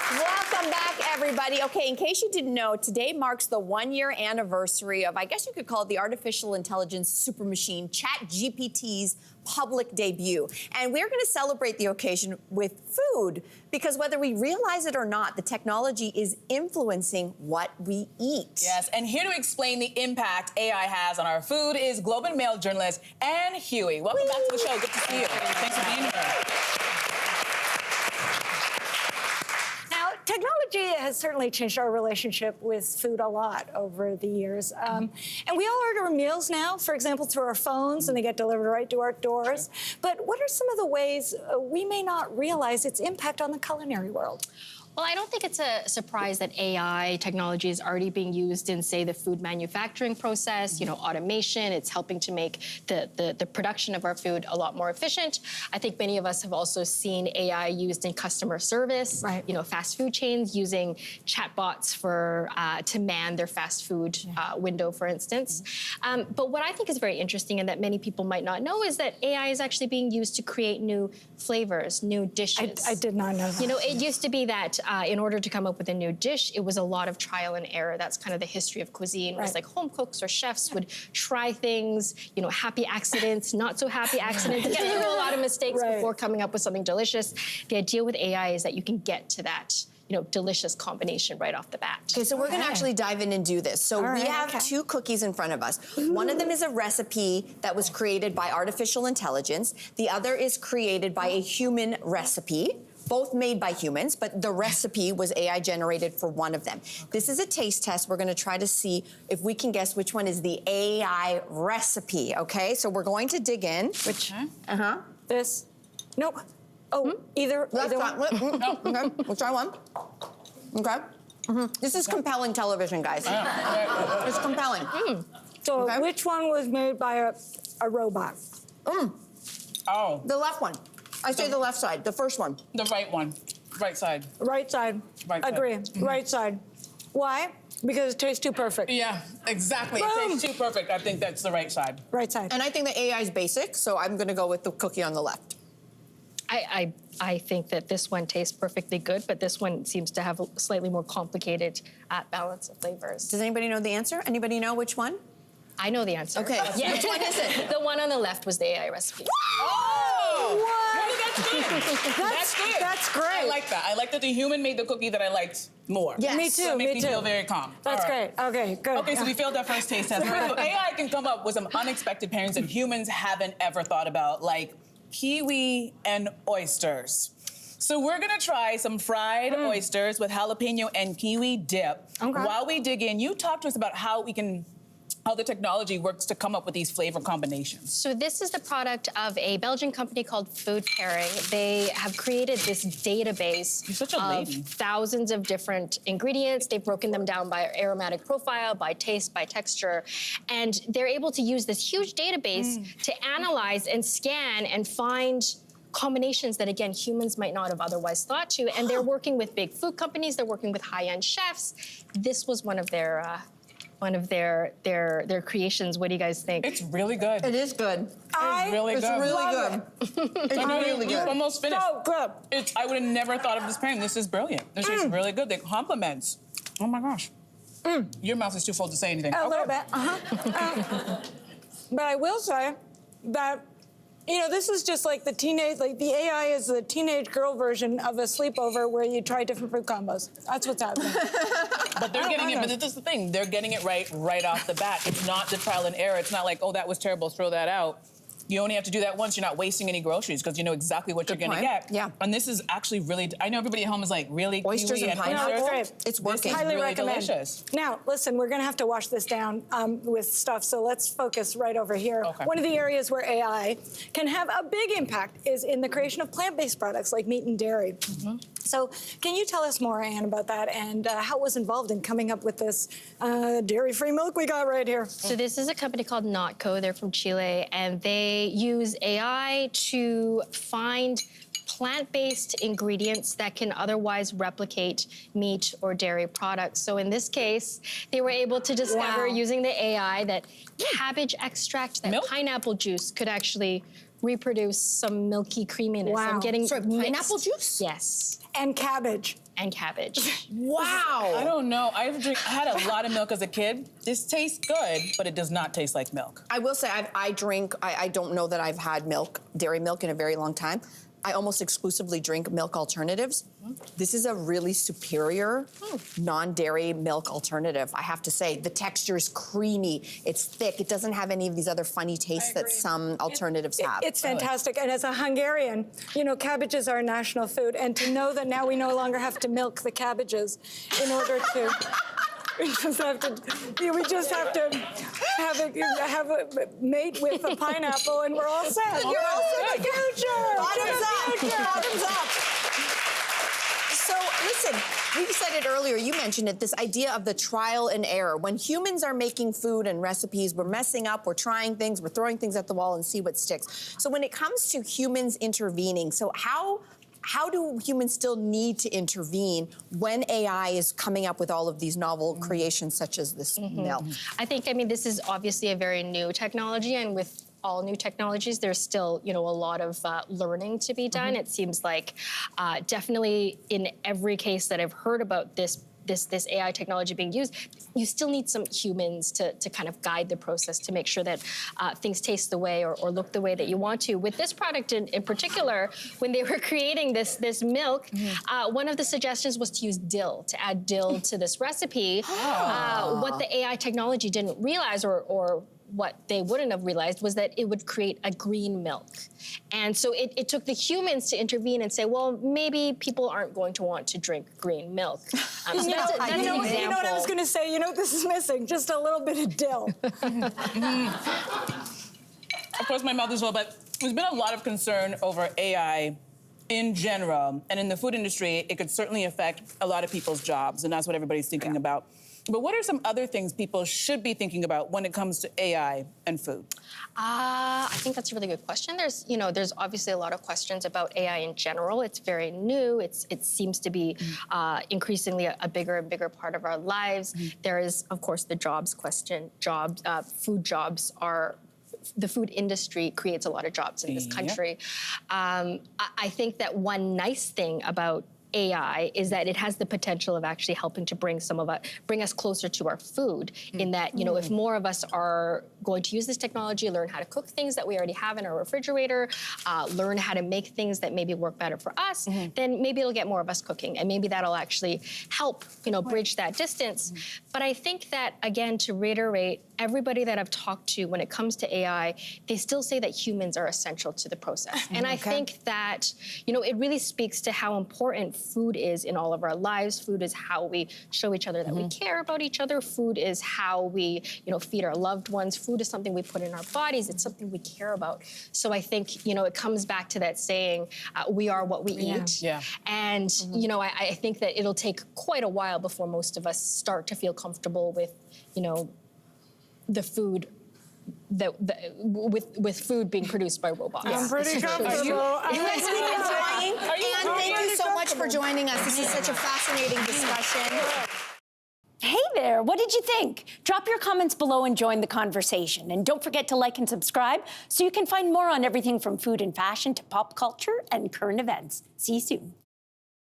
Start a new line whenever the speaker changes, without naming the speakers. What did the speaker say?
Welcome back, everybody. Okay, in case you didn't know, today marks the 1-year anniversary of, I guess you could call it the artificial intelligence super machine, ChatGPT's public debut. And we're going to celebrate the occasion with food, because whether we realize it or not, the technology is influencing what we eat.
Yes, and here to explain the impact AI has on our food is Globe and Mail journalist Ann Hui. Welcome back to the show. Good to see you. Thanks for being here.
Technology has certainly changed our relationship with food a lot over the years. And we all order meals now, for example, through our phones, and they get delivered right to our doors. But what are some of the ways we may not realize its impact on the culinary world?
Well, I don't think it's a surprise that AI technology is already being used in, say, the food manufacturing process, automation. It's helping to make the production of our food a lot more efficient. I think many of us have also seen AI used in customer service.
Right.
Fast food chains using chatbots to man their fast food window, for instance. But what I think is very interesting and that many people might not know is that AI is actually being used to create new flavors, new dishes.
I did not know that.
It used to be that in order to come up with a new dish, it was a lot of trial and error. That's kind of the history of cuisine. It was like home cooks or chefs would try things, happy accidents, not so happy accidents, get through a lot of mistakes before coming up with something delicious. The idea with AI is that you can get to that delicious combination right off the bat.
Okay, so we're gonna actually dive in and do this. So we have two cookies in front of us. One of them is a recipe that was created by artificial intelligence. The other is created by a human recipe. Both made by humans, but the recipe was AI generated for one of them. This is a taste test. We're gonna try to see if we can guess which one is the AI recipe, okay? So we're going to dig in.
Which? This? Nope. Oh, either
Left
one.
No, okay, we'll try one. Okay. This is compelling television, guys. It's compelling.
So which one was made by a robot?
Oh.
The left one. I say the left side, the first one.
The right one. Right side.
Right side.
Right side.
Agree. Right side. Why? Because it tastes too perfect.
Yeah, exactly. It tastes too perfect. I think that's the right side.
Right side.
And I think the AI is basic, so I'm gonna go with the cookie on the left.
I think that this one tastes perfectly good, but this one seems to have a slightly more complicated balance of flavors.
Does anybody know the answer? Anybody know which one?
I know the answer.
Okay,
Yeah.
which one is it?
The one on the left was the AI recipe.
Oh!
What?
That's good. That's good.
That's great.
I like that. I like that the human made the cookie that I liked more.
Yes.
Me too,
That
me
makes me
too.
feel very calm.
That's
All right.
great. Okay, good.
Okay, so we failed our first taste test. So AI can come up with some unexpected pairings that humans haven't ever thought about, like kiwi and oysters. So we're gonna try some fried oysters with jalapeno and kiwi dip.
Okay.
While we dig in, you talk to us about how the technology works to come up with these flavor combinations.
So this is the product of a Belgian company called Food Pairing. They have created this database
You're such a
of
lady.
thousands of different ingredients. They've broken them down by aromatic profile, by taste, by texture. And they're able to use this huge database to analyze and scan and find combinations that, again, humans might not have otherwise thought to. And they're working with big food companies. They're working with high-end chefs. This was one of their creations. What do you guys think?
It's really good.
It is good.
It's really
It's
good.
really good. It's really
You're
good.
almost finished.
So good.
I would have never thought of this pairing. This is brilliant. This is really good. They compliments. Oh my gosh. Your mouth is too full to say anything.
A little bit. But I will say that, this is just like the AI is the teenage girl version of a sleepover where you try different food combos. That's what's happening.
But they're getting it, but this is the thing. They're getting it right off the bat. It's not the trial and error. It's not like, oh, that was terrible, throw that out. You only have to do that once. You're not wasting any groceries because you know exactly what you're going to get.
Yeah.
And this is actually really, I know everybody at home is like, really?
Oysters
kiwi
and pineapple?
No, it's great.
It's working.
This is
Highly
really
recommend.
delicious.
Now, listen, we're going to have to wash this down with stuff, so let's focus right over here.
Okay.
One of the areas where AI can have a big impact is in the creation of plant-based products like meat and dairy. So can you tell us more, Anne, about that and how it was involved in coming up with this dairy-free milk we got right here?
So this is a company called Notco. They're from Chile, and they use AI to find plant-based ingredients that can otherwise replicate meat or dairy products. So in this case, they were able to discover using the AI that cabbage extract, that pineapple juice could actually reproduce some milky creaminess.
Wow.
I'm getting
Sorry, pineapple juice?
Yes.
And cabbage.
and cabbage.
Wow.
I don't know. I had a lot of milk as a kid. This tastes good, but it does not taste like milk.
I will say I don't know that I've had dairy milk in a very long time. I almost exclusively drink milk alternatives. This is a really superior non-dairy milk alternative, I have to say. The texture is creamy, it's thick, it doesn't have any of these other funny tastes that some alternatives have.
It's fantastic. And as a Hungarian, you know, cabbages are a national food. And to know that now we no longer have to milk the cabbages in order to... We just have to have a mate with a pineapple, and we're all set.
You're all set.
Future.
Bottoms up. So listen, we said it earlier, you mentioned it, this idea of the trial and error. When humans are making food and recipes, we're messing up, we're trying things, we're throwing things at the wall and see what sticks. So when it comes to humans intervening, so how do humans still need to intervene when AI is coming up with all of these novel creations such as this milk?
I think, I mean, this is obviously a very new technology, and with all new technologies, there's still, you know, a lot of learning to be done. It seems like definitely in every case that I've heard about this AI technology being used, you still need some humans to kind of guide the process to make sure that things taste the way or look the way that you want to. With this product in particular, when they were creating this milk, one of the suggestions was to use dill, to add dill to this recipe. What the AI technology didn't realize or what they wouldn't have realized was that it would create a green milk. And so it took the humans to intervene and say, well, maybe people aren't going to want to drink green milk. So that's an example.
You know what I was going to say? You know what this is missing? Just a little bit of dill.
Of course, my mouth is full, but there's been a lot of concern over AI in general. And in the food industry, it could certainly affect a lot of people's jobs, and that's what everybody's thinking about. But what are some other things people should be thinking about when it comes to AI and food?
I think that's a really good question. There's obviously a lot of questions about AI in general. It's very new. It seems to be increasingly a bigger and bigger part of our lives. There is, of course, the jobs question. Food jobs are... The food industry creates a lot of jobs in this country. I think that one nice thing about AI is that it has the potential of actually helping to bring us closer to our food, in that, you know, if more of us are going to use this technology, learn how to cook things that we already have in our refrigerator, learn how to make things that maybe work better for us, then maybe it'll get more of us cooking, and maybe that'll actually help, you know, bridge that distance. But I think that, again, to reiterate, everybody that I've talked to when it comes to AI, they still say that humans are essential to the process. And I think that, you know, it really speaks to how important food is in all of our lives. Food is how we show each other that we care about each other. Food is how we, you know, feed our loved ones. Food is something we put in our bodies. It's something we care about. So I think, you know, it comes back to that saying, we are what we eat. Yeah. And, you know, I think that it'll take quite a while before most of us start to feel comfortable with, you know, the food with food being produced by robots.
I'm pretty comfortable.
You guys keep enjoying. And thank you so much for joining us. This is such a fascinating discussion.
Hey there, what did you think? Drop your comments below and join the conversation. And don't forget to like and subscribe so you can find more on everything from food and fashion to pop culture and current events. See you soon.